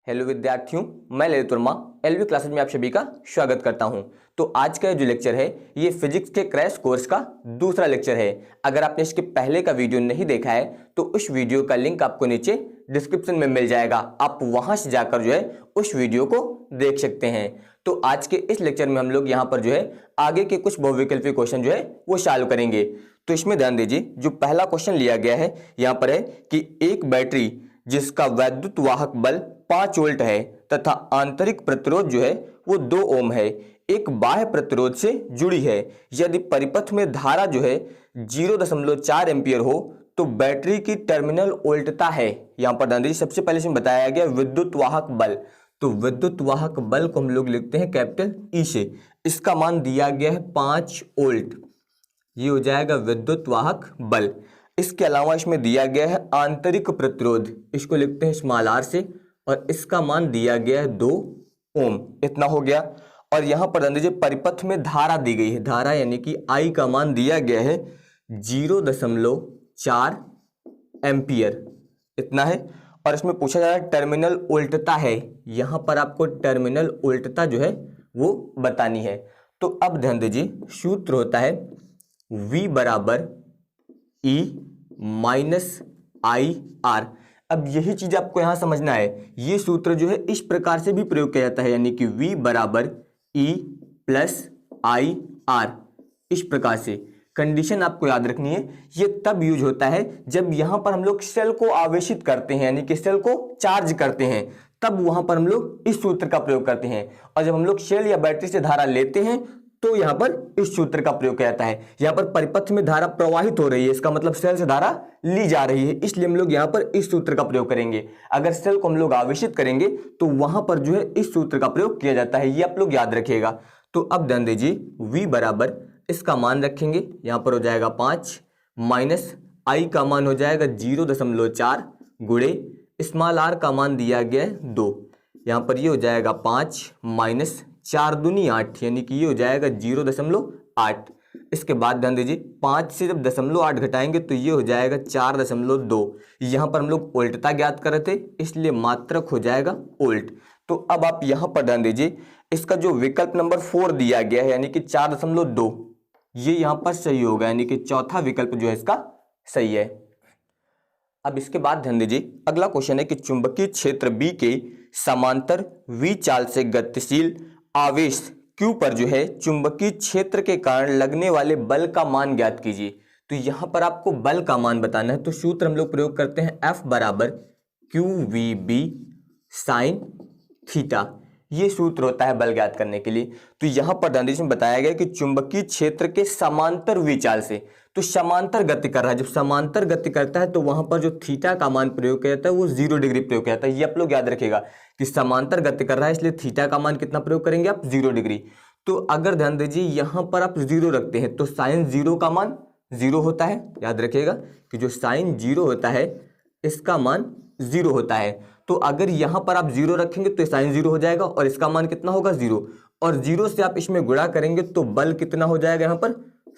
Hello विद्यार्थियों, मैं Lalit Verma LV classes में आप सभी का स्वागत करता हूं। तो आज का जो लेक्चर है ये फिजिक्स के क्रैश कोर्स का दूसरा लेक्चर है। अगर आपने इसके पहले का वीडियो नहीं देखा है तो उस वीडियो का लिंक आपको नीचे डिस्क्रिप्शन में मिल जाएगा, आप वहां से जाकर जो है उस वीडियो को देख सकते हैं। तो आज के इस लेक्चर में हम लोग यहाँ पर जो है आगे के कुछ बहुविकल्पी क्वेश्चन जो है वो सॉल्व करेंगे। तो इसमें ध्यान दीजिए, जो पहला क्वेश्चन लिया गया है यहाँ पर है कि एक बैटरी जिसका वैद्युत वाहक बल 5 वोल्ट है तथा आंतरिक प्रतिरोध जो है वो 2 ओम है, एक बाह्य प्रतिरोध से जुड़ी है। यदि परिपथ में धारा जो है 0.4 एम्पियर हो तो बैटरी की टर्मिनल वोल्टता है। यहां पर ध्यान दीजिए, सबसे पहले इसमें बताया गया विद्युत वाहक बल। तो विद्युत वाहक बल को हम लोग लिखते हैं कैपिटल ई से। इसका मान दिया गया है 5 वोल्ट, ये हो जाएगा विद्युत वाहक बल। इसके अलावा इसमें दिया गया है आंतरिक प्रतिरोध, इसको लिखते हैं स्मॉल आर से, और इसका मान दिया गया है 2 ओम, इतना हो गया। और यहां पर ध्यान दीजिए परिपथ में धारा दी गई है, धारा यानी कि आई का मान दिया गया है 0.4 एम्पियर, इतना है। और इसमें पूछा जा रहा है टर्मिनल वोल्टता है, यहां पर आपको टर्मिनल वोल्टता जो है वो बतानी है। तो अब ध्यान दीजिए, सूत्र होता है V बराबर E माइनस आई आर। अब यही चीज आपको यहां समझना है, ये सूत्र जो है इस प्रकार से भी प्रयोग किया जाता है, यानी कि V बराबर E प्लस आई आर, इस प्रकार से। कंडीशन आपको याद रखनी है, ये तब यूज होता है जब यहां पर हम लोग सेल को आवेशित करते हैं, यानी कि सेल को चार्ज करते हैं, तब वहां पर हम लोग इस सूत्र का प्रयोग करते हैं। और जब हम लोग सेल या बैटरी से धारा लेते हैं तो यहां पर इस सूत्र का प्रयोग किया जाता है। यहां पर परिपथ में धारा प्रवाहित हो रही है, इसका मतलब सेल से धारा ली जा रही है, इसलिए हम लोग यहां पर इस सूत्र का प्रयोग करेंगे। अगर सेल को हम लोग आवेशित करेंगे तो वहां पर जो है इस सूत्र का प्रयोग किया जाता है, ये आप लोग याद रखिएगा। तो अब ध्यान दीजिए, V बराबर इसका मान रखेंगे, यहां पर हो जाएगा 5 माइनस आई का मान हो जाएगा 0.4 गुणे स्मॉल आर का मान दिया गया है 2, यहां पर ये हो जाएगा 5 माइनस 4 दूनी 8, यानी कि ये हो जाएगा 0.8। इसके बाद ध्यान दीजिए 5 से जब 0.8 घटाएंगे तो ये हो जाएगा 4.2। यहां पर हम लोग वोल्टता ज्ञात कर रहे थे, इसलिए मात्रक हो जाएगा वोल्ट। तो अब आप यहां पर ध्यान दीजिए, इसका जो विकल्प नंबर 4 दिया गया है यानी कि 4.2, ये यहां पर सही होगा, यानी कि चौथा विकल्प जो है इसका सही है। अब इसके बाद ध्यान दीजिए, अगला क्वेश्चन है कि चुंबकीय क्षेत्र बी के समांतर V चाल से गतिशील आवेश Q पर जो है चुंबकीय क्षेत्र के कारण लगने वाले बल का मान ज्ञात कीजिए। तो यहां पर आपको बल का मान बताना है, तो सूत्र हम लोग प्रयोग करते हैं F बराबर QVB साइन थीटा, ये सूत्र होता है बल ज्ञात करने के लिए। तो यहां पर ध्यान दीजिए बताया गया कि चुंबकीय क्षेत्र के समांतर V चाल से, तो समांतर गति कर रहा है, जब समांतर गति करता है तो वहां पर जो थीटा का मान प्रयोग किया जाता है वो 0 डिग्री प्रयोग किया जाता है। ये आप लोग याद रखिएगा कि समांतर गति कर रहा है, इसलिए थीटा का मान कितना प्रयोग करेंगे आप, 0 डिग्री। तो अगर ध्यान दीजिए यहां पर आप 0 रखते हैं तो साइन 0 का मान 0 होता है, याद रखिएगा कि जो साइन 0 होता है इसका मान 0 होता है। तो अगर यहां पर आप 0 रखेंगे तो साइन 0 हो जाएगा और इसका मान कितना होगा 0, और 0 से आप इसमें गुणा करेंगे तो बल कितना हो जाएगा यहाँ पर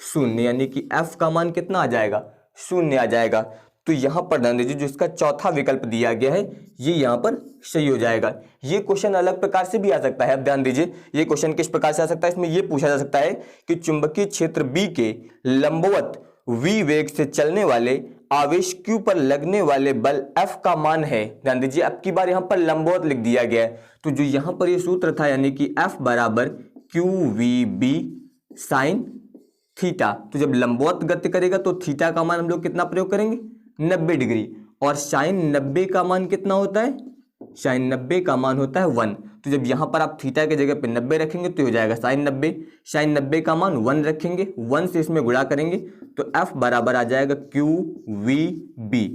0, यानी कि F का मान कितना आ जाएगा 0 आ जाएगा। तो यहां पर ध्यान दीजिए, जो इसका चौथा विकल्प दिया गया है ये यहां पर सही हो जाएगा। ये क्वेश्चन अलग प्रकार से भी आ सकता है। अब ध्यान दीजिए, ये क्वेश्चन किस प्रकार से आ सकता है, इसमें ये पूछा जा सकता है कि चुंबकीय क्षेत्र B के लंबवत V वेग से चलने वाले आवेश Q पर लगने वाले बल F का मान है। ध्यान दीजिए, अब की बार यहां पर लंबवत लिख दिया गया है, तो जो यहां पर ये सूत्र था यानी कि F बराबर QVB साइन थीटा, तो जब लंबवत गति करेगा तो थीटा का मान हम लोग कितना प्रयोग करेंगे 90 डिग्री, और साइन 90 का मान कितना होता है, साइन 90 का मान होता है 1। तो जब यहां पर आप थीटा के जगह पे 90 रखेंगे तो हो जाएगा साइन 90, साइन 90 का मान 1 रखेंगे, 1 से इसमें गुणा करेंगे तो F बराबर आ जाएगा QVB।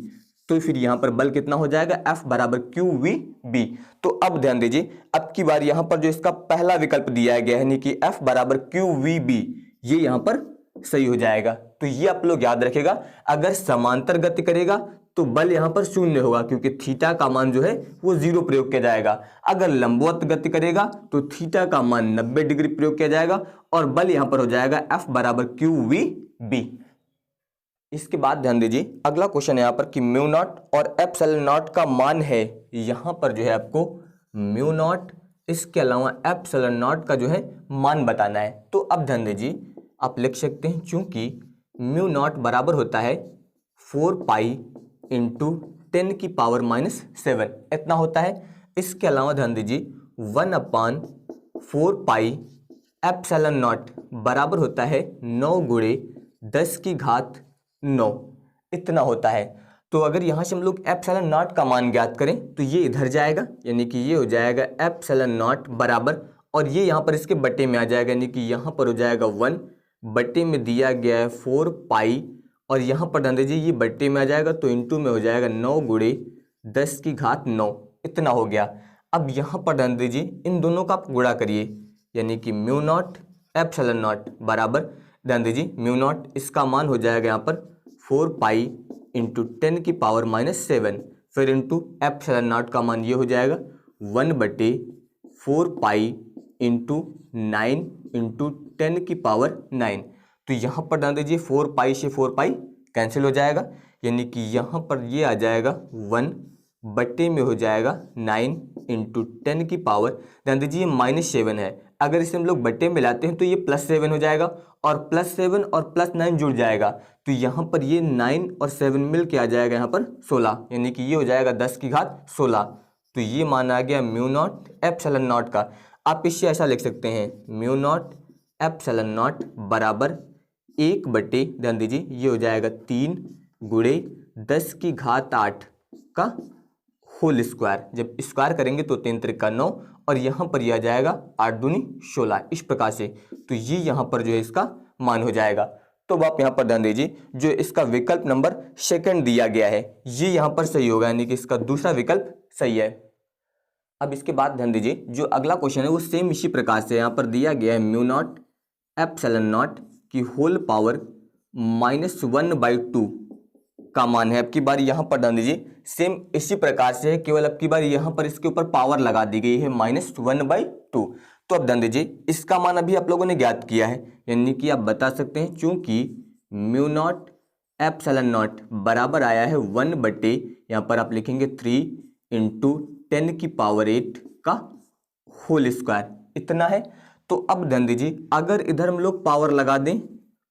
तो फिर यहां पर बल कितना हो जाएगा F बराबर QVB। तो अब ध्यान दीजिए, अब की बार यहां पर जो इसका पहला विकल्प दिया गया है यानी कि F बराबर QVB, ये यहां पर सही हो जाएगा। तो ये आप लोग याद रखेगा, अगर समांतर गति करेगा तो बल यहां पर 0 होगा क्योंकि थीटा का मान जो है वो 0 प्रयोग किया जाएगा। अगर लंबवत गति करेगा तो थीटा का मान 90 डिग्री प्रयोग किया जाएगा और बल यहां पर हो जाएगा F बराबर QVB। इसके बाद ध्यान दीजिए, अगला क्वेश्चन है यहाँ पर कि म्यू नॉट और एप्सिलॉन नॉट का मान है। यहाँ पर जो है आपको म्यू नॉट, इसके अलावा एप्सिलॉन नॉट का जो है मान बताना है। तो अब ध्यान दीजिए, आप लिख सकते हैं चूंकि म्यू नॉट बराबर होता है 4 पाई इंटू 10 की पावर -7, इतना होता है। इसके अलावा ध्यान दीजिए 1/4 पाई एप्सिलॉन नॉट बराबर होता है 9 गुणे 10 की घात 9, इतना होता है। तो अगर यहाँ से हम लोग एप्सिलॉन नॉट का मान ज्ञात करें तो ये इधर जाएगा, यानी कि ये हो जाएगा एप्सिलॉन नॉट बराबर, और ये यहाँ पर इसके बटे में आ जाएगा, यानी कि यहाँ पर हो जाएगा 1 बटे में दिया गया है 4 पाई, और यहाँ पर ध्यान दीजिए ये बटे में आ जाएगा तो इंटू में हो जाएगा 9 गुणे 10 की घात 9, इतना हो गया। अब यहाँ पर ध्यान दीजिए इन दोनों का आप गुणा करिए, यानी कि म्यू नॉट एप्सिलॉन नॉट बराबर, ध्यान दीजिए म्यू नॉट इसका मान हो जाएगा यहाँ पर 4 पाई इंटू 10 की पावर -7, फिर इंटू एप्सिलॉन नॉट का मान ये हो जाएगा 1/4 पाई इंटू 9 इंटू 10 की पावर 9। तो यहाँ पर ध्यान दीजिए 4 पाई से 4 पाई कैंसिल हो जाएगा, यानी कि यहाँ पर ये आ जाएगा 1 बटे में हो जाएगा 9 इंटू 10 की पावर, ध्यान दीजिए -7 है, अगर इसे हम लोग बटे में लाते हैं तो ये +7 हो जाएगा, और +7 और +9 जुड़ जाएगा, तो यहाँ पर ये 9 और 7 मिल के आ जाएगा यहाँ पर 16, यानी कि ये हो जाएगा 10 की घात 16। तो ये मान आ गया म्यू नॉट एप्सिलॉन नॉट का। आप इससे ऐसा लिख सकते हैं म्यू नॉट एप्सिलॉन नॉट बराबर 1 बटे, ध्यान दीजिए ये हो जाएगा 3 गुणे 10 की घात 8 का होल स्क्वायर, जब स्क्वायर करेंगे तो 3 त्रिक का 9, और यहाँ पर यह आ जाएगा 8 दूनी 16, इस प्रकार से। तो ये यहाँ पर जो है इसका मान हो जाएगा। तो अब आप यहाँ पर ध्यान दीजिए जो इसका विकल्प नंबर सेकंड दिया गया है ये यहाँ पर सही होगा, यानी कि इसका दूसरा विकल्प सही है। अब इसके बाद ध्यान दीजिए जो अगला क्वेश्चन है वो सेम इसी प्रकार से यहाँ पर दिया गया है म्यू नॉट एप्सिलॉन नॉट की होल पावर -1/2 का मान है। अब की बार यहाँ पर ध्यान दीजिए सेम इसी प्रकार से है, केवल अब की बार यहाँ पर इसके ऊपर पावर लगा दी गई है -1/2। तो अब ध्यान दीजिए इसका मान अभी आप लोगों ने ज्ञात किया है, यानी कि आप बता सकते हैं चूंकि म्यू नॉट एप्सिलॉन नॉट बराबर आया है 1 बटे, यहाँ पर आप लिखेंगे 3 इंटू 10 की पावर 8 का होल स्क्वायर, इतना है। तो अब ध्यान दीजिए अगर इधर हम लोग पावर लगा दें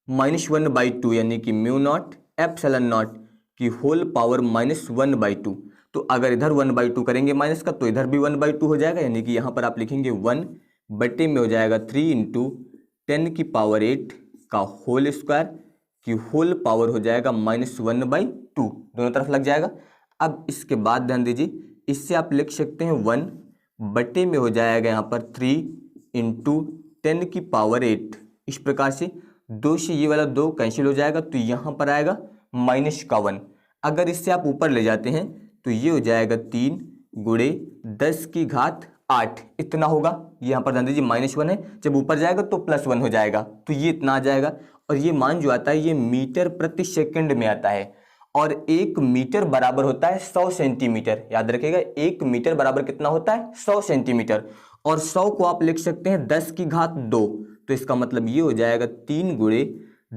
-1/2, यानी कि म्यू नॉट एप्सिलॉन नॉट की होल पावर -1/2, तो अगर इधर 1/2 करेंगे माइनस का तो इधर भी 1/2 हो जाएगा, यानी कि यहाँ पर आप लिखेंगे 1 बटे में हो जाएगा 3 इंटू 10 की पावर 8 का होल स्क्वायर की होल पावर हो जाएगा -1/2, दोनों तरफ लग जाएगा। अब इसके बाद ध्यान दीजिए इससे आप लिख सकते हैं 1 बटे में हो जाएगा यहाँ पर 3 इंटू 10 की पावर 8, इस प्रकार से 2 से ये वाला 2 कैंसिल हो जाएगा, तो यहाँ पर आएगा -1। अगर इससे आप ऊपर ले जाते हैं तो ये हो जाएगा 3 गुणे 10 की घात 8, इतना होगा। यहाँ पर ध्यान दीजिए -1 है, जब ऊपर जाएगा तो +1 हो जाएगा, तो ये इतना आ जाएगा। और ये मान जो आता है ये मीटर प्रति सेकंड में आता है, और 1 मीटर बराबर होता है 100 सेंटीमीटर। याद रखिएगा 1 मीटर बराबर कितना होता है 100 सेंटीमीटर, और 100 को आप लिख सकते हैं 10 की घात 2, तो इसका मतलब ये हो जाएगा 3 गुणे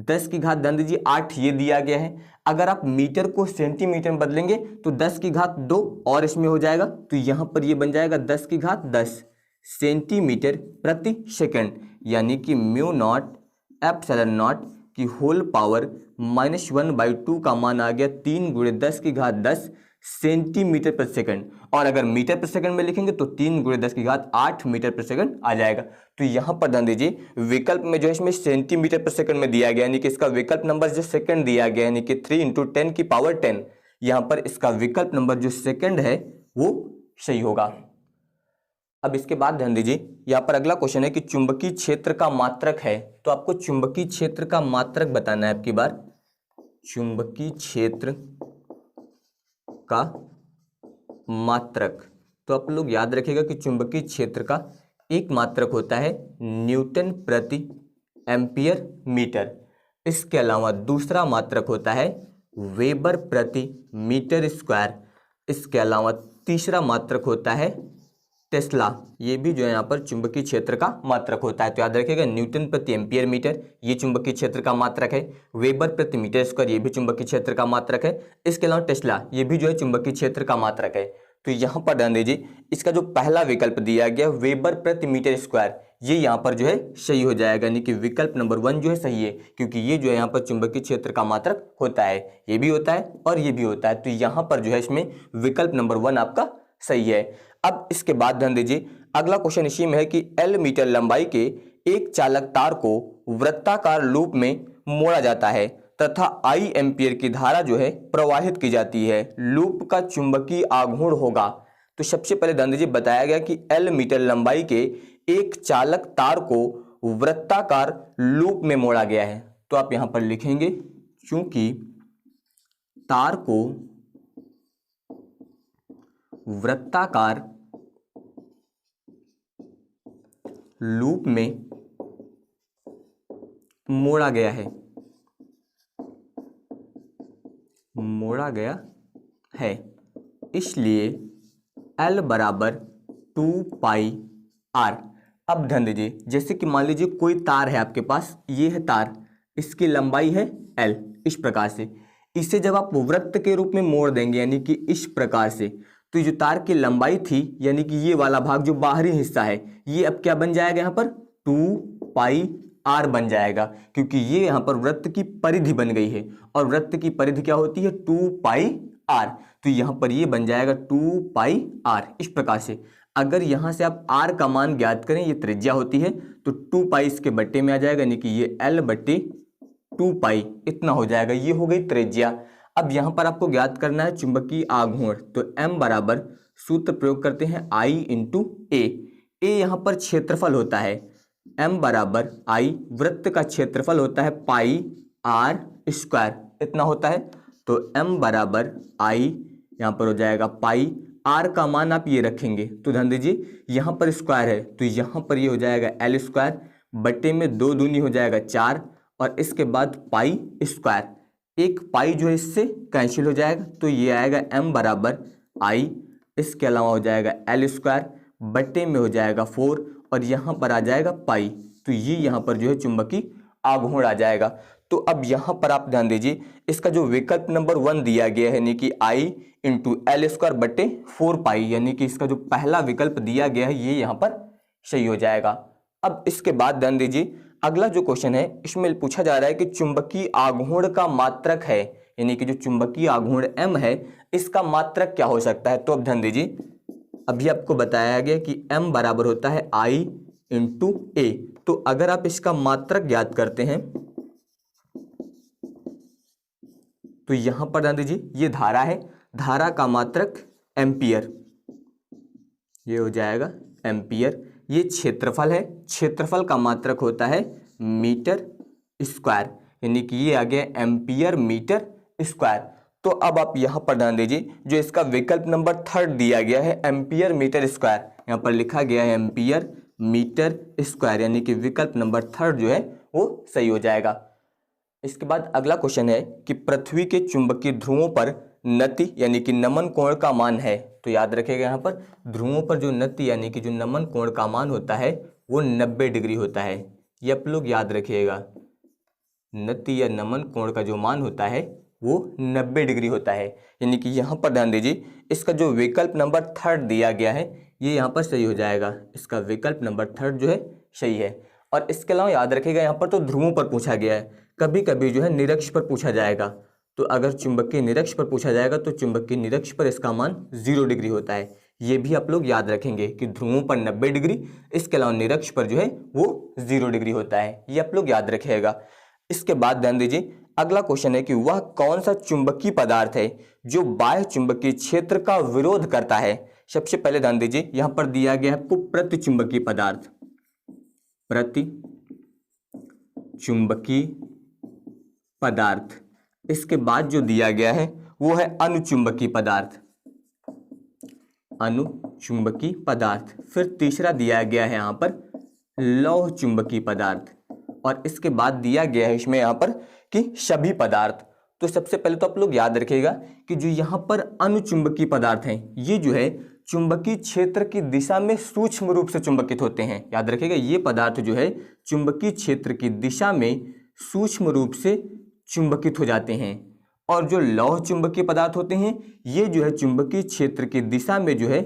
10 की घात, ध्यान दीजिए 8 ये दिया गया है। अगर आप मीटर को सेंटीमीटर में बदलेंगे तो 10 की घात 2 और इसमें हो जाएगा, तो यहाँ पर ये बन जाएगा 10 की घात 10 सेंटीमीटर प्रति सेकंड, यानी कि म्यू नॉट एप्सिलॉन नॉट की होल पावर -1/2 का मान आ गया 3 गुणे 10 की घात 10 सेंटीमीटर प्रति सेकंड। और अगर मीटर प्रति सेकंड में लिखेंगे तो 3 गुणे 10 की घात 8 मीटर प्रति सेकंड आ जाएगा। तो यहाँ पर ध्यान दीजिए विकल्प में जो है इसमें सेंटीमीटर प्रति सेकंड में दिया गया, यानी कि इसका विकल्प नंबर जो सेकंड दिया गया, यानी कि 3 इंटू 10 की पावर 10, यहाँ पर इसका विकल्प नंबर जो सेकंड है वो सही होगा। अब इसके बाद ध्यान दीजिए यहाँ पर अगला क्वेश्चन है कि चुंबकीय क्षेत्र का मात्रक है, तो आपको चुंबकीय क्षेत्र का मात्रक बताना है। अब की बार चुंबकीय क्षेत्र का मात्रक, तो आप लोग याद रखिएगा कि चुंबकीय क्षेत्र का एक मात्रक होता है न्यूटन प्रति एम्पियर मीटर, इसके अलावा दूसरा मात्रक होता है वेबर प्रति मीटर स्क्वायर, इसके अलावा तीसरा मात्रक होता है टेस्ला, ये भी जो है यहाँ पर चुंबकीय क्षेत्र का मात्रक होता है। तो याद रखिएगा न्यूटन प्रति एम्पियर मीटर ये चुंबकीय क्षेत्र का मात्रक है, वेबर प्रति मीटर स्क्वायर ये भी चुंबकीय क्षेत्र का मात्रक है, इसके अलावा टेस्ला ये भी जो है चुंबकीय क्षेत्र का मात्रक है। तो यहाँ पर ध्यान दीजिए, इसका जो पहला विकल्प दिया गया वेबर प्रति मीटर स्क्वायर, ये यहाँ पर जो है सही हो जाएगा, यानी कि विकल्प नंबर 1 जो है सही है, क्योंकि ये जो है यहाँ पर चुंबकीय क्षेत्र का मात्रक होता है, ये भी होता है और ये भी होता है। तो यहाँ पर जो है इसमें विकल्प नंबर 1 आपका सही है। अब इसके बाद ध्यान दीजिए, अगला क्वेश्चन इसी में है कि L मीटर लंबाई के एक चालक तार को वृत्ताकार लूप में मोड़ा जाता है तथा I एम्पियर की धारा जो है प्रवाहित की जाती है, लूप का चुंबकीय आघूर्ण होगा। तो सबसे पहले ध्यान दीजिए, बताया गया कि L मीटर लंबाई के एक चालक तार को वृत्ताकार लूप में मोड़ा गया है। तो आप यहां पर लिखेंगे, चूंकि तार को वृत्ताकार लूप में मोड़ा गया है, इसलिए L बराबर 2πr। अब ध्यान दीजिए, जैसे कि मान लीजिए कोई तार है आपके पास, ये है तार, इसकी लंबाई है L, इस प्रकार से इसे जब आप वृत्त के रूप में मोड़ देंगे, यानी कि इस प्रकार से, तो जो तार की लंबाई थी, यानी कि ये वाला भाग जो बाहरी हिस्सा है, ये अब क्या बन जाएगा, यहाँ पर 2πr बन जाएगा, क्योंकि ये यहाँ पर वृत्त की परिधि बन गई है, और वृत्त की परिधि क्या होती है, 2πr। तो यहाँ पर ये बन जाएगा 2πr। इस प्रकार से अगर यहाँ से आप r का मान ज्ञात करें, ये त्रिज्या होती है, तो 2π इसके बट्टे में आ जाएगा, यानी कि ये L बट्टे 2π इतना हो जाएगा, ये हो गई त्रिज्या। अब यहाँ पर आपको ज्ञात करना है चुंबकीय आघूर्ण, तो m बराबर सूत्र प्रयोग करते हैं I इंटू ए। यहाँ पर क्षेत्रफल होता है, m बराबर I, वृत्त का क्षेत्रफल होता है पाई r स्क्वायर, इतना होता है। तो m बराबर I यहाँ पर हो जाएगा पाई, r का मान आप ये रखेंगे, तो ध्यान दीजिए यहाँ पर स्क्वायर है, तो यहाँ पर ये हो जाएगा L स्क्वायर बट्टे में 2 दूनी हो जाएगा 4, और इसके बाद पाई स्क्वायर, एक पाई जो है इससे कैंसिल हो जाएगा, तो ये आएगा m बराबर I, इसके अलावा हो जाएगा L स्क्वायर बट्टे में हो जाएगा 4, और यहाँ पर आ जाएगा पाई, तो ये यहाँ पर जो है चुंबकीय आघूर्ण आ जाएगा। तो अब यहाँ पर आप ध्यान दीजिए, इसका जो विकल्प नंबर 1 दिया गया है, यानी कि I इंटू L स्क्वायर बट्टे 4π, यानी कि इसका जो पहला विकल्प दिया गया है, ये यहाँ पर सही हो जाएगा। अब इसके बाद ध्यान दीजिए, अगला जो क्वेश्चन है, इसमें पूछा जा रहा है कि चुंबकीय आघूर्ण का मात्रक है, यानी कि जो चुंबकीय आघूर्ण m है, इसका मात्रक क्या हो सकता है। तो अब ध्यान दीजिए, अभी आपको बताया गया कि m बराबर होता है I इंटू ए। तो अगर आप इसका मात्रक ज्ञात करते हैं, तो यहां पर ध्यान दीजिए, ये धारा है, धारा का मात्रक एम्पियर, ये हो जाएगा एम्पियर। ये क्षेत्रफल है, क्षेत्रफल का मात्रक होता है मीटर स्क्वायर, यानी कि ये आ गया एम्पियर मीटर स्क्वायर। तो अब आप यहाँ पर ध्यान दीजिए, जो इसका विकल्प नंबर 3 दिया गया है एम्पियर मीटर स्क्वायर, यहाँ पर लिखा गया है एम्पियर मीटर स्क्वायर, यानी कि विकल्प नंबर 3 जो है वो सही हो जाएगा। इसके बाद अगला क्वेश्चन है कि पृथ्वी के चुंबकीय ध्रुवों पर नति यानी कि नमन कोण का मान है। तो याद रखिएगा, यहाँ पर ध्रुवों पर जो नति यानी कि जो नमन कोण का मान होता है वो 90 डिग्री होता है। ये आप लोग याद रखिएगा, नति या नमन कोण का जो मान होता है वो 90 डिग्री होता है। यानी कि यहाँ पर ध्यान दीजिए, इसका जो विकल्प नंबर 3 दिया गया है ये यहाँ पर सही हो जाएगा, इसका विकल्प नंबर 3 जो है सही है। और इसके अलावा याद रखिएगा, यहाँ पर तो ध्रुवों पर पूछा गया है, कभी कभी जो है निरक्ष पर पूछा जाएगा। तो अगर चुंबकीय निरक्ष पर पूछा जाएगा तो चुंबकीय निरक्ष पर इसका मान 0 डिग्री होता है। ये भी आप लोग याद रखेंगे कि ध्रुवों पर 90 डिग्री, इसके अलावा निरक्ष पर जो है वो 0 डिग्री होता है, ये आप लोग याद रखिएगा। इसके बाद ध्यान दीजिए, अगला क्वेश्चन है कि वह कौन सा चुंबकीय पदार्थ है जो बाह्य चुंबकीय क्षेत्र का विरोध करता है। सबसे पहले ध्यान दीजिए, यहाँ पर दिया गया है आपको प्रति चुंबकीय पदार्थ, प्रति चुंबकीय पदार्थ। इसके बाद जो दिया गया है वो है अनुचुंबकीय पदार्थ, अनुचुंबकीय पदार्थ। फिर तीसरा दिया गया है यहाँ पर लौह चुंबकीय पदार्थ, और इसके बाद दिया गया है इसमें यहाँ पर कि सभी पदार्थ। तो सबसे पहले तो आप लोग याद रखिएगा कि जो यहाँ पर अनुचुंबकीय पदार्थ हैं ये जो है चुंबकीय क्षेत्र की दिशा में सूक्ष्म रूप से चुंबकित होते हैं। याद रखिएगा, ये पदार्थ जो है चुंबकीय क्षेत्र की दिशा में सूक्ष्म रूप से चुंबकित हो जाते हैं। और जो लौह चुंबकीय पदार्थ होते हैं ये जो है चुंबकीय क्षेत्र की दिशा में जो है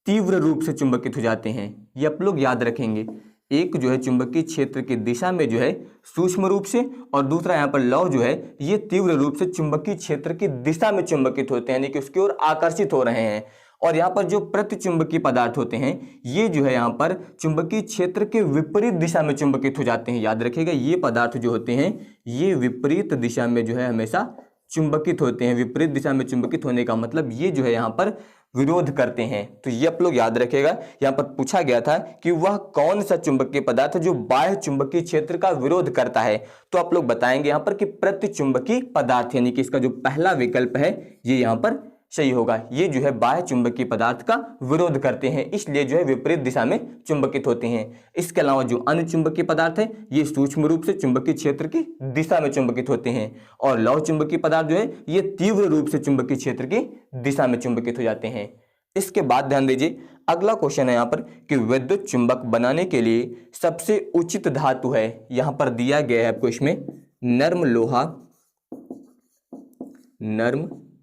तीव्र रूप से चुंबकित हो जाते हैं। ये आप लोग याद रखेंगे, एक जो है चुंबकीय क्षेत्र की दिशा में जो है सूक्ष्म रूप से, और दूसरा यहाँ पर लौह जो है ये तीव्र रूप से चुंबकीय क्षेत्र की दिशा में चुंबकित होते हैं, यानी कि उसकी ओर आकर्षित हो रहे हैं। और यहाँ पर जो प्रतिचुंबकीय पदार्थ होते हैं ये जो है यहाँ पर चुंबकीय क्षेत्र के विपरीत दिशा में चुंबकित हो जाते हैं। याद रखिएगा, ये पदार्थ जो होते हैं ये विपरीत दिशा में जो है हमेशा चुंबकित होते हैं। विपरीत दिशा में चुंबकित होने का मतलब ये जो है यहाँ पर विरोध करते हैं। तो ये आप लोग याद रखिएगा, यहाँ पर पूछा गया था कि वह कौन सा चुंबकीय पदार्थ जो बाह्य चुंबकीय क्षेत्र का विरोध करता है, तो आप लोग बताएंगे यहाँ पर कि प्रतिचुंबकीय पदार्थ, यानी कि इसका जो पहला विकल्प है ये यहाँ पर सही होगा। ये जो है बाह्य चुंबकीय पदार्थ का विरोध करते हैं, इसलिए जो है विपरीत दिशा में चुंबकित होते हैं। इसके अलावा जो अन्य चुंबकीय पदार्थ है ये सूक्ष्म रूप से चुंबकीय क्षेत्र की दिशा में चुंबकित होते हैं, और लौह चुंबकीय पदार्थ जो है ये तीव्र रूप से चुंबकीय क्षेत्र की दिशा में चुंबकित हो जाते हैं। इसके बाद ध्यान दीजिए, अगला क्वेश्चन है यहाँ पर कि विद्युत चुंबक बनाने के लिए सबसे उचित धातु है, यहाँ पर दिया गया है आपको इसमें नर्म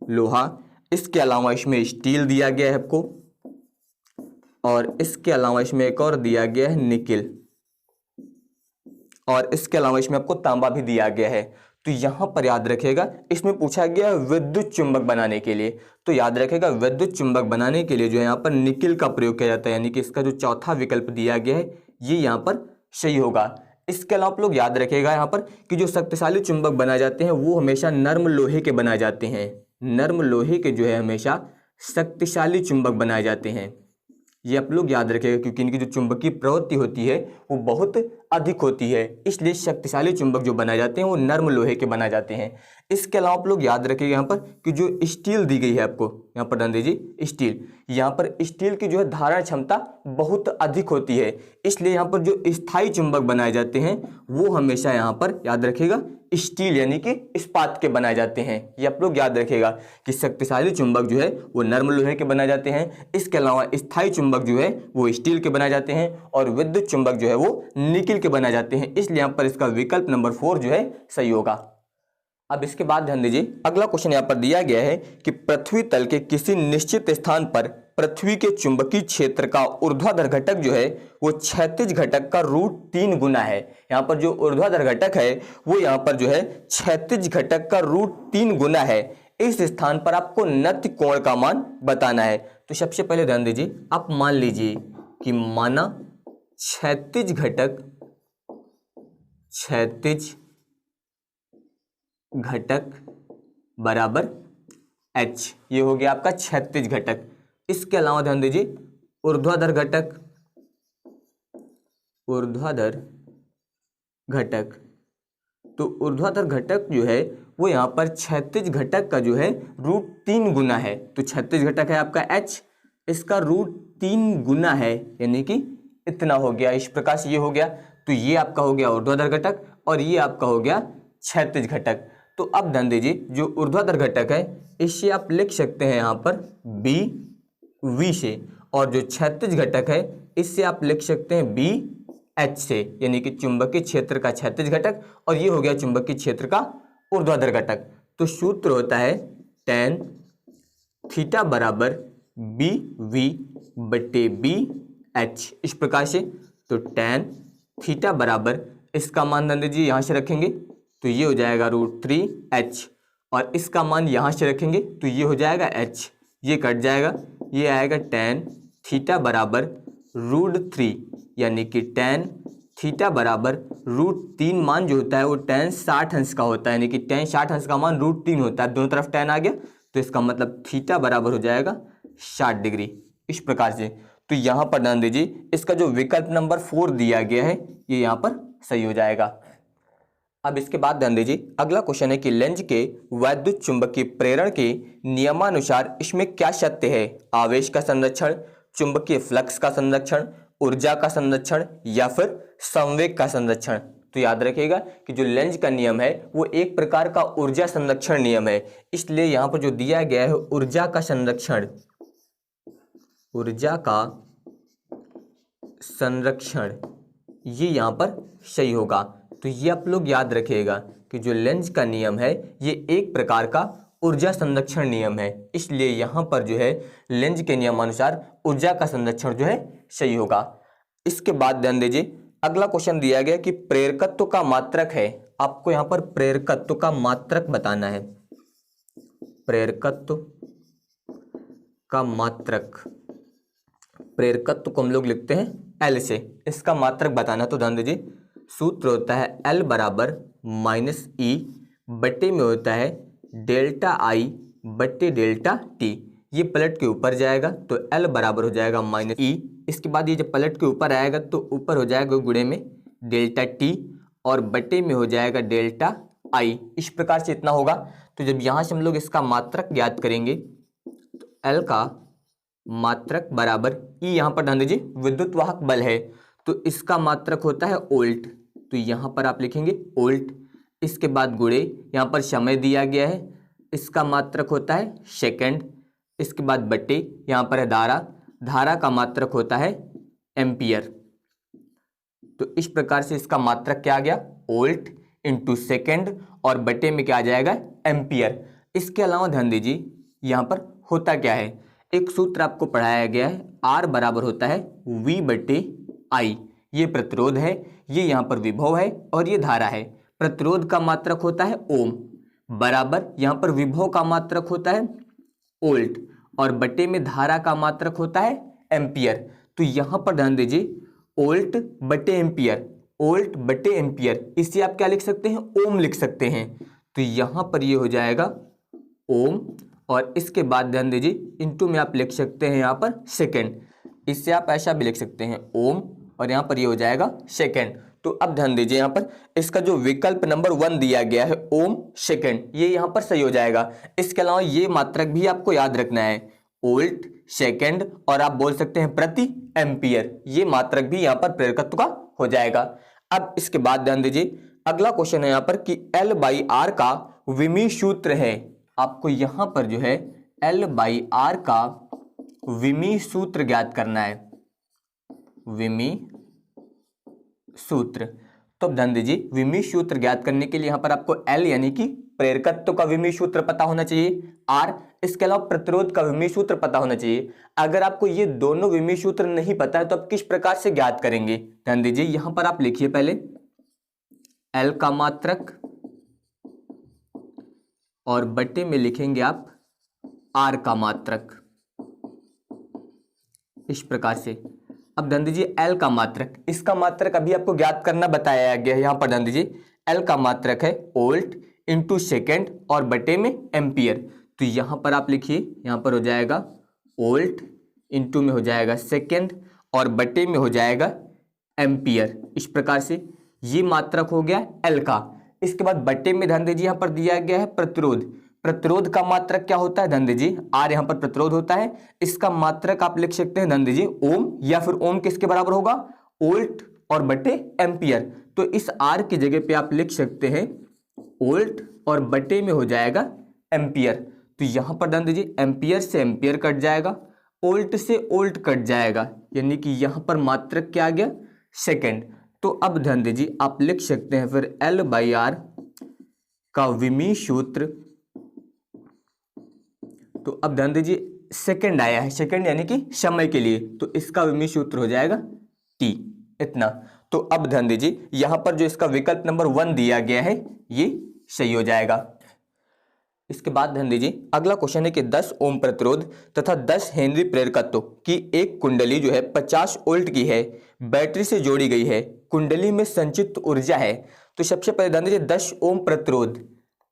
लोहा, इसके अलावा इसमें स्टील दिया गया है आपको, और इसके अलावा इसमें एक और दिया गया है निकिल, और इसके अलावा इसमें आपको तांबा भी दिया गया है। तो यहां पर याद रखिएगा इसमें पूछा गया विद्युत चुंबक बनाने के लिए, तो याद रखिएगा विद्युत चुंबक बनाने के लिए जो है यहाँ पर निकिल का प्रयोग किया जाता है, यानी कि इसका जो चौथा विकल्प दिया गया है ये यहाँ पर सही होगा। इसके अलावा आप लोग याद रखिएगा यहाँ पर कि जो शक्तिशाली चुंबक बनाए जाते हैं वो हमेशा नर्म लोहे के बनाए जाते हैं। नर्म लोहे के जो है हमेशा शक्तिशाली चुंबक बनाए जाते हैं, ये आप लोग याद रखिएगा, क्योंकि इनकी जो चुंबकीय प्रवृत्ति होती है वो बहुत अधिक होती है, इसलिए शक्तिशाली चुंबक जो बनाए जाते हैं वो नर्म लोहे के बनाए जाते हैं। इसके अलावा आप लोग याद रखिएगा यहाँ पर कि जो स्टील दी गई है आपको, यहाँ पर ध्यान दीजिए स्टील, यहाँ पर स्टील की जो है धारण क्षमता बहुत अधिक होती है, इसलिए यहाँ पर जो स्थायी चुंबक बनाए जाते हैं वो हमेशा यहाँ पर याद रखिएगा स्टील यानी कि इस्पात के बनाए जाते हैं। ये आप लोग याद रखिएगा कि शक्तिशाली चुंबक जो है वो नर्म लोहे के बनाए जाते हैं, इसके अलावा स्थायी चुंबक जो है वो स्टील के बनाए जाते हैं, और विद्युत चुंबक जो है वो निकिल के बनाए जाते हैं, इसलिए यहाँ पर इसका विकल्प नंबर 4 जो है सही होगा। अब इसके बाद ध्यान दीजिए, अगला क्वेश्चन यहाँ पर दिया गया है कि पृथ्वी तल के किसी निश्चित स्थान पर पृथ्वी के चुंबकीय क्षेत्र का ऊर्ध्वाधर घटक जो है वो क्षैतिज घटक का √3 गुना है। यहाँ पर जो ऊर्ध्वाधर घटक है वो यहाँ पर जो है क्षैतिज घटक का √3 गुना है। इस स्थान पर आपको नत्य कोण का मान बताना है। तो सबसे पहले ध्यान दीजिए, आप मान लीजिए कि माना क्षैतिज घटक बराबर h, ये हो गया आपका क्षैतिज घटक। इसके अलावा ध्यान दीजिए ऊर्ध्वाधर घटक, तो ऊर्ध्वाधर घटक जो है वो यहाँ पर क्षैतिज घटक का जो है √3 गुना है। तो क्षैतिज घटक है आपका h, इसका √3 गुना है, यानी कि इतना हो गया। इस प्रकार से ये हो गया, तो ये आपका हो गया ऊर्ध्वाधर घटक और ये आपका हो गया क्षैतिज घटक। तो अब ध्यान दीजिए जो ऊर्ध्वाधर घटक है इससे आप लिख सकते हैं यहाँ पर BV से, और जो क्षैतिज घटक है इससे आप लिख सकते हैं BH से, यानी कि चुंबकीय क्षेत्र का क्षैतिज घटक, और ये हो गया चुंबकीय क्षेत्र का ऊर्ध्वाधर घटक। तो सूत्र होता है tan थीटा बराबर BV/BH, इस प्रकार से। तो tan थीटा बराबर, इसका मान ध्यान दीजिए यहाँ से रखेंगे तो ये हो जाएगा √3h, और इसका मान यहाँ से रखेंगे तो ये हो जाएगा h, ये कट जाएगा, ये आएगा tan थीटा बराबर √3, यानी कि tan थीटा बराबर √3 मान जो होता है वो tan 60 अंश का होता है, यानी कि tan 60 अंश का मान √3 होता है। दोनों तरफ tan आ गया तो इसका मतलब थीटा बराबर हो जाएगा 60 डिग्री, इस प्रकार से। तो यहाँ पर ध्यान दीजिए इसका जो विकल्प नंबर 4 दिया गया है ये यहाँ पर सही हो जाएगा। अब इसके बाद ध्यान दीजिए अगला क्वेश्चन है कि लेंज के वैद्युत चुंबकीय प्रेरण के नियमानुसार इसमें क्या सत्य है? आवेश का संरक्षण, चुंबकीय फ्लक्स का संरक्षण, ऊर्जा का संरक्षण, या फिर संवेग का संरक्षण। तो याद रखिएगा कि जो लेंज का नियम है वो एक प्रकार का ऊर्जा संरक्षण नियम है, इसलिए यहाँ पर जो दिया गया है ऊर्जा का संरक्षण ये यहाँ पर सही होगा। तो तो ये आप लोग याद रखिएगा कि जो लेंज का नियम है ये एक प्रकार का ऊर्जा संरक्षण नियम है, इसलिए यहाँ पर जो है लेंज के नियमानुसार ऊर्जा का संरक्षण जो है सही होगा। इसके बाद ध्यान दीजिए अगला क्वेश्चन दिया गया कि प्रेरकत्व का मात्रक है, आपको यहाँ पर प्रेरकत्व का मात्रक बताना है। प्रेरकत्व का मात्रक, प्रेरकत्व को हम लोग लिखते हैं L से, इसका मात्रक बताना। तो ध्यान दीजिए सूत्र होता है L बराबर माइनस ई बटे में होता है डेल्टा आई बटे डेल्टा टी। ये पलट के ऊपर जाएगा तो L बराबर हो जाएगा माइनस ई। इसके बाद ये जब पलट के ऊपर आएगा तो ऊपर हो जाएगा गुणे में डेल्टा टी और बटे में हो जाएगा डेल्टा आई। इस प्रकार से इतना होगा। तो जब यहाँ से हम लोग इसका मात्रक ज्ञात करेंगे तो L का मात्रक बराबर ई, यहाँ पर ध्यान दीजिए विद्युत वाहक बल है तो इसका मात्रक होता है वोल्ट, तो यहाँ पर आप लिखेंगे वोल्ट। इसके बाद गुणे यहाँ पर समय दिया गया है, इसका मात्रक होता है सेकंड। इसके बाद बटे यहाँ पर है धारा, धारा का मात्रक होता है एम्पियर। तो इस प्रकार से इसका मात्रक क्या आ गया वोल्ट इंटू सेकेंड और बटे में क्या आ जाएगा एम्पियर। इसके अलावा ध्यान दीजिए यहाँ पर होता क्या है, एक सूत्र आपको पढ़ाया गया है, R बराबर होता है V बटे I। ये प्रतिरोध है, ये यहाँ पर विभव है और ये धारा है। प्रतिरोध का मात्रक होता है ओम बराबर यहाँ पर विभव का मात्रक होता है वोल्ट और बटे में धारा का मात्रक होता है एम्पियर। तो यहाँ पर ध्यान दीजिए वोल्ट बटे एम्पियर, वोल्ट बटे एम्पियर, इसे आप क्या लिख सकते हैं ओम लिख सकते हैं। तो यहाँ पर ये हो जाएगा ओम और इसके बाद ध्यान दीजिए इनटू में आप लिख सकते हैं यहाँ पर सेकेंड, इससे आप ऐसा भी लिख सकते हैं ओम और यहाँ पर ये हो जाएगा सेकेंड। तो अब ध्यान दीजिए यहाँ पर इसका जो विकल्प नंबर 1 दिया गया है ओम सेकेंड, ये यहाँ पर सही हो जाएगा। इसके अलावा ये मात्रक भी आपको याद रखना है वोल्ट सेकेंड और आप बोल सकते हैं प्रति एम्पियर, ये मात्रक भी यहाँ पर प्रेरकत्व का हो जाएगा। अब इसके बाद ध्यान दीजिए अगला क्वेश्चन है यहाँ पर कि L बाई आर का विमी सूत्र है। आपको यहाँ पर जो है L बाई आर का विमी सूत्र ज्ञात करना है, विमी सूत्र। तो ध्यान दीजिए विमी सूत्र ज्ञात करने के लिए यहाँ पर आपको L यानी कि प्रेरकत्व का विमी सूत्र पता होना चाहिए, R इसके अलावा प्रतिरोध का विमी सूत्र पता होना चाहिए। अगर आपको ये दोनों विमी सूत्र नहीं पता है तो आप किस प्रकार से ज्ञात करेंगे, ध्यान दीजिए यहाँ पर आप लिखिए पहले L का मात्रक और बटे में लिखेंगे आप R का मात्रक, इस प्रकार से। अब ध्यान दीजिए L का मात्रक, इसका मात्रक अभी आपको ज्ञात करना बताया गया है। यहाँ पर ध्यान दीजिए L का मात्रक है वोल्ट इंटू सेकेंड और बटे में एम्पियर। तो यहाँ पर आप लिखिए, यहाँ पर हो जाएगा वोल्ट इंटू में हो जाएगा सेकेंड और बटे में हो जाएगा एम्पियर। इस प्रकार से ये मात्रक हो गया L का। इसके बाद बटे में ध्यान दीजिए यहाँ पर दिया गया है प्रतिरोध, प्रतिरोध का मात्रक क्या होता है, ध्यान दीजिए R यहाँ पर प्रतिरोध होता है, इसका मात्रक आप लिख सकते हैं ध्यान दीजिए ओम, या फिर ओम किसके बराबर होगा वोल्ट और बटे एम्पियर। तो इस R की जगह पे आप लिख सकते हैं वोल्ट और बटे में हो जाएगा एम्पियर। तो यहाँ पर ध्यान दीजिए एम्पियर से एम्पियर कट जाएगा, वोल्ट से वोल्ट कट जाएगा, यानी कि यहाँ पर मात्रक क्या आ गया सेकेंड। तो अब ध्यान दीजिए आप लिख सकते हैं फिर L बाई आर का विमी सूत्र। तो अब ध्यान दीजिए सेकंड आया है, सेकंड यानी कि समय के लिए, तो इसका विमी सूत्र हो जाएगा T, इतना। तो अब ध्यान दीजिए यहां पर जो इसका विकल्प नंबर 1 दिया गया है ये सही हो जाएगा। इसके बाद ध्यान दीजिए अगला क्वेश्चन है कि 10 ओम प्रतिरोध तथा 10 हेनरी प्रेरकत्व की एक कुंडली जो है 50 वोल्ट की है, बैटरी से जोड़ी गई है, कुंडली में संचित ऊर्जा है। तो सबसे पहले ध्यान दीजिए 10 ओम प्रतिरोध,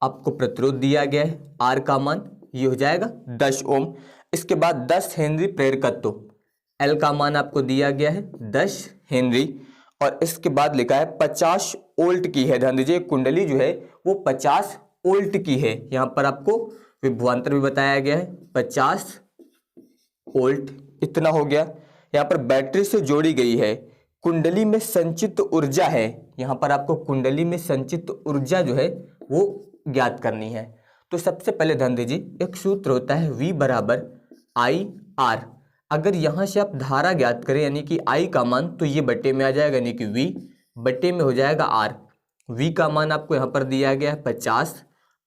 आपको प्रतिरोध दिया गया है R का मान ये हो जाएगा 10 ओम। इसके बाद 10 हेनरी प्रेरकत्व, L का मान आपको दिया गया है 10 हेनरी और इसके बाद लिखा है 50 वोल्ट की है। ध्यान दीजिए कुंडली जो है वो 50 वोल्ट की है, यहाँ पर आपको विभवांतर भी बताया गया है 50 वोल्ट, इतना हो गया। यहाँ पर बैटरी से जोड़ी गई है, कुंडली में संचित ऊर्जा है, यहाँ पर आपको कुंडली में संचित ऊर्जा जो है वो ज्ञात करनी है। तो सबसे पहले ध्यान दीजिए एक सूत्र होता है V बराबर आई आर। अगर यहाँ से आप धारा ज्ञात करें यानी कि I का मान, तो ये बटे में आ जाएगा यानी कि V बटे में हो जाएगा R। V का मान आपको यहाँ पर दिया गया है 50,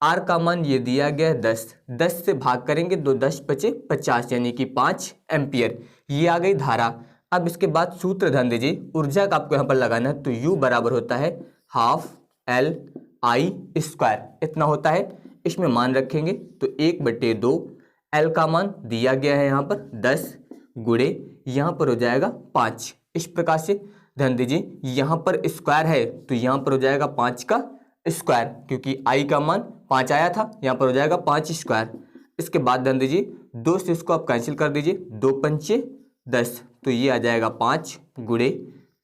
R का मान ये दिया गया है 10, 10 से भाग करेंगे तो 10 बचे 50 यानी कि 5 एम्पियर, ये आ गई धारा। अब इसके बाद सूत्र ध्यान दीजिए, ऊर्जा का आपको यहाँ पर लगाना है, तो U बराबर होता है हाफ L I स्क्वायर, इतना होता है। इसमें मान रखेंगे तो 1/2, L का मान दिया गया है यहाँ पर 10 गुणे यहाँ पर हो जाएगा 5। इस प्रकार से ध्यान दीजिए, यहाँ पर स्क्वायर है तो यहाँ पर हो जाएगा 5 का स्क्वायर, क्योंकि I का मान 5 आया था, यहाँ पर हो जाएगा 5 स्क्वायर। इसके बाद ध्यान दीजिए 2 से इसको आप कैंसिल कर दीजिए, 2 पंचे 10, तो ये आ जाएगा 5 गुणे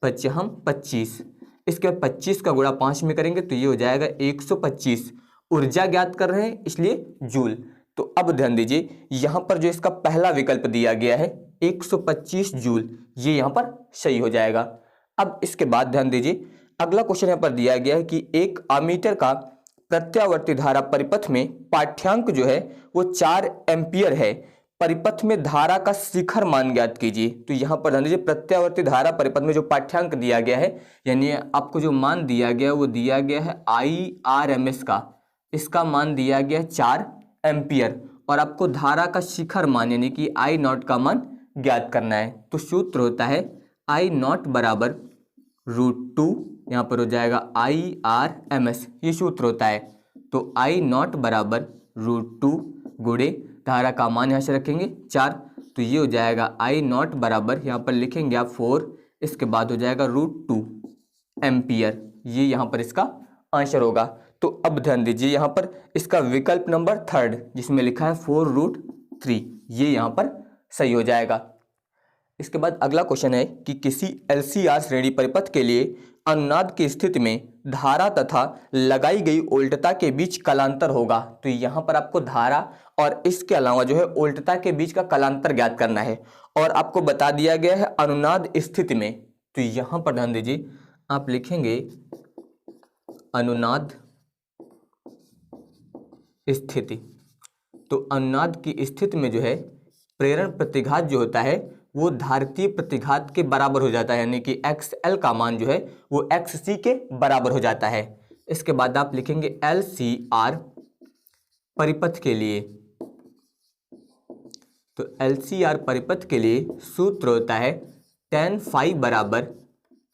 5 हम 25। इसके बाद 25 का गुणा 5 में करेंगे तो ये हो जाएगा 125। ऊर्जा ज्ञात कर रहे हैं इसलिए जूल। तो अब ध्यान दीजिए यहाँ पर जो इसका पहला विकल्प दिया गया है 125 जूल, ये यहाँ पर सही हो जाएगा। अब इसके बाद ध्यान दीजिए अगला क्वेश्चन यहाँ पर दिया गया है कि एक अमीटर का प्रत्यावर्ती धारा परिपथ में पाठ्यांक जो है वो 4 एम्पियर है, परिपथ में धारा का शिखर मान ज्ञात कीजिए। तो यहाँ पर ध्यान दीजिए प्रत्यावर्ती धारा परिपथ में जो पाठ्यांक दिया गया है, यानी आपको जो मान दिया गया वो दिया गया है IRMS का, इसका मान दिया गया है 4 एम्पियर, और आपको धारा का शिखर मान यानी कि I0 का मान ज्ञात करना है। तो सूत्र होता है I0 बराबर √2, यहाँ पर हो जाएगा IRMS, ये सूत्र होता है। तो I0 बराबर √2 गुणे धारा का मान यहाँ से रखेंगे 4, तो ये हो जाएगा I0 बराबर, यहाँ पर लिखेंगे आप 4, इसके बाद हो जाएगा √2 एम्पियर, ये यहाँ पर इसका आंसर होगा। तो अब ध्यान दीजिए यहाँ पर इसका विकल्प नंबर 3 जिसमें लिखा है 4√3, ये यहाँ पर सही हो जाएगा। इसके बाद अगला क्वेश्चन है कि किसी LCR श्रेणी परिपथ के लिए अनुनाद की स्थिति में धारा तथा लगाई गई उल्टता के बीच कलांतर होगा। तो यहाँ पर आपको धारा और इसके अलावा जो है उल्टता के बीच का कलांतर ज्ञात करना है, और आपको बता दिया गया है अनुनाद स्थिति में। तो यहाँ पर ध्यान दीजिए आप लिखेंगे अनुनाद स्थिति। तो अनुनाद की स्थिति में जो है प्रेरण प्रतिघात जो होता है वो धारितीय प्रतिघात के बराबर हो जाता है, यानी कि XL का मान जो है वो XC के बराबर हो जाता है। इसके बाद आप लिखेंगे LCR परिपथ के लिए। तो LCR परिपथ के लिए सूत्र होता है tan phi बराबर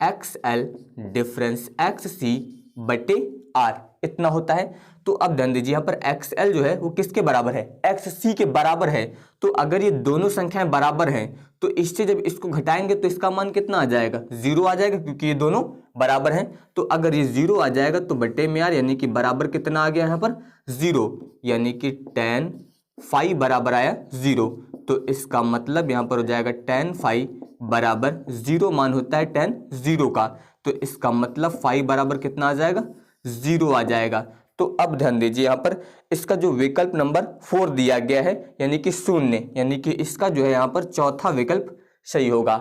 XL डिफरेंस XC बटे R, इतना होता है। तो अब ध्यान दीजिए यहाँ पर XL जो है वो किसके बराबर है, XC के बराबर है। तो अगर ये दोनों संख्याएं बराबर हैं तो इससे जब इसको घटाएंगे तो इसका मान कितना आ जाएगा, 0 आ जाएगा, क्योंकि ये दोनों बराबर हैं। तो अगर ये 0 आ जाएगा तो बटे में R, यानी कि बराबर कितना आ गया यहाँ पर 0, यानी कि tan phi बराबर आया 0। तो इसका मतलब यहाँ पर हो जाएगा tan phi बराबर 0 मान होता है tan 0 का, तो इसका मतलब phi बराबर कितना आ जाएगा, 0 आ जाएगा। तो अब ध्यान दीजिए यहाँ पर इसका जो विकल्प नंबर 4 दिया गया है यानी कि 0, यानी कि इसका जो है यहाँ पर चौथा विकल्प सही होगा।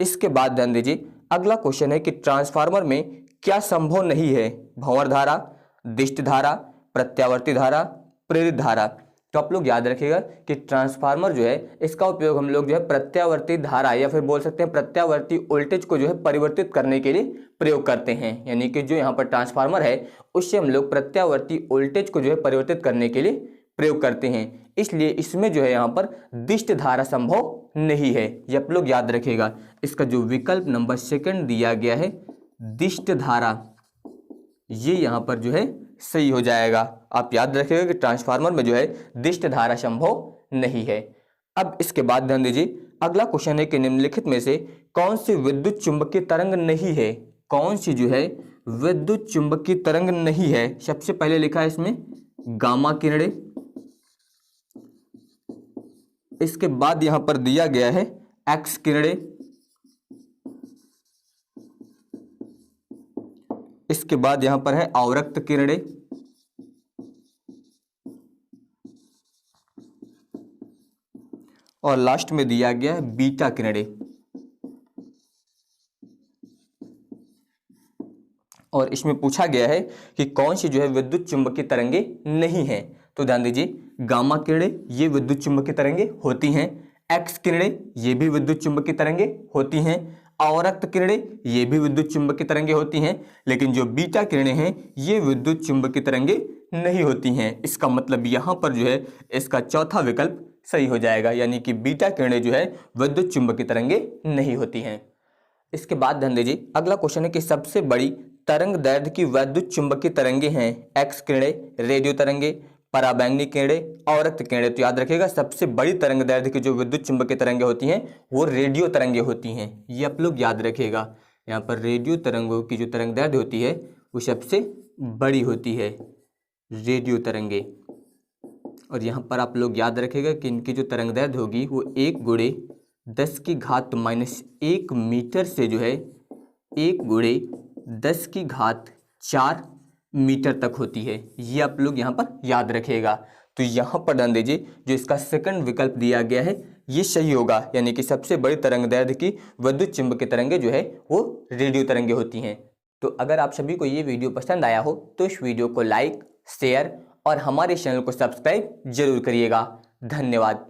इसके बाद ध्यान दीजिए अगला क्वेश्चन है कि ट्रांसफार्मर में क्या संभव नहीं है, भंवर धारा, दिष्ट धारा, प्रत्यावर्ती धारा, प्रेरित धारा। तो आप लोग याद रखिएगा कि ट्रांसफार्मर जो है इसका उपयोग हम लोग जो है प्रत्यावर्ती धारा या फिर बोल सकते हैं प्रत्यावर्ती वोल्टेज को जो है परिवर्तित करने के लिए प्रयोग करते हैं, यानी कि जो यहाँ पर ट्रांसफार्मर है उससे हम लोग प्रत्यावर्ती वोल्टेज को जो है परिवर्तित करने के लिए प्रयोग करते हैं। इसलिए इसमें जो है यहाँ पर दिष्ट धारा संभव नहीं है, ये आप लोग याद रखिएगा। इसका जो विकल्प नंबर 2 दिया गया है दिष्ट धारा, ये यहाँ पर जो है सही हो जाएगा। आप याद रखिएगा कि ट्रांसफार्मर में जो है दिष्ट धारा संभव नहीं है। अब इसके बाद ध्यान दीजिए अगला क्वेश्चन है कि निम्नलिखित में से कौन सी विद्युत चुंबकीय तरंग नहीं है, कौन सी जो है विद्युत चुंबकीय तरंग नहीं है। सबसे पहले लिखा है इसमें गामा किरणें, इसके बाद यहां पर दिया गया है एक्स किरणें, इसके बाद यहां पर है अवरक्त किरणें, और लास्ट में दिया गया है बीटा किरणें। और इसमें पूछा गया है कि कौन सी जो है विद्युत चुंबकीय तरंगे नहीं है। तो ध्यान दीजिए गामा किरणें ये विद्युत चुंबकीय तरंगे होती हैं, एक्स किरणें ये भी विद्युत चुंबकीय तरंगे होती हैं, अवरक्त किरणें ये भी विद्युत चुंबकीय तरंगे होती हैं, लेकिन जो बीटा किरणें हैं ये विद्युत चुंबकीय तरंगे नहीं होती हैं। इसका मतलब यहाँ पर जो है इसका चौथा विकल्प सही हो जाएगा, यानी कि बीटा किरणें जो है विद्युत चुंबकीय तरंगे नहीं होती हैं। इसके बाद ध्यान दीजिए, अगला क्वेश्चन है कि सबसे बड़ी तरंग दैर्ध्य की वैद्युत चुंबकीय तरंगे हैं एक्स किरणें, रेडियो तरंगे, पराबैंगनी किरणें, अवरक्त किरणें। तो याद रखिएगा सबसे बड़ी तरंग दैर्ध्य की जो विद्युत चुंबकीय तरंगे होती हैं वो रेडियो तरंगे होती हैं, ये आप लोग याद रखिएगा। यहाँ पर रेडियो तरंगों की जो तरंग दैर्ध्य होती है वो सबसे बड़ी होती है, रेडियो तरंगे। और यहाँ पर आप लोग याद रखिएगा कि इनकी जो तरंग दैर्ध्य होगी वो 1 × 10⁻⁴ मीटर से जो है 1 × 10⁴ मीटर तक होती है, ये आप लोग यहाँ पर याद रखिएगा। तो यहाँ पर ध्यान दीजिए जो इसका सेकंड विकल्प दिया गया है ये सही होगा, यानी कि सबसे बड़ी तरंग दैर्ध्य की विद्युत चुंबकीय तरंगे जो है वो रेडियो तरंगे होती हैं। तो अगर आप सभी को ये वीडियो पसंद आया हो तो इस वीडियो को लाइक, शेयर और हमारे चैनल को सब्सक्राइब जरूर करिएगा। धन्यवाद।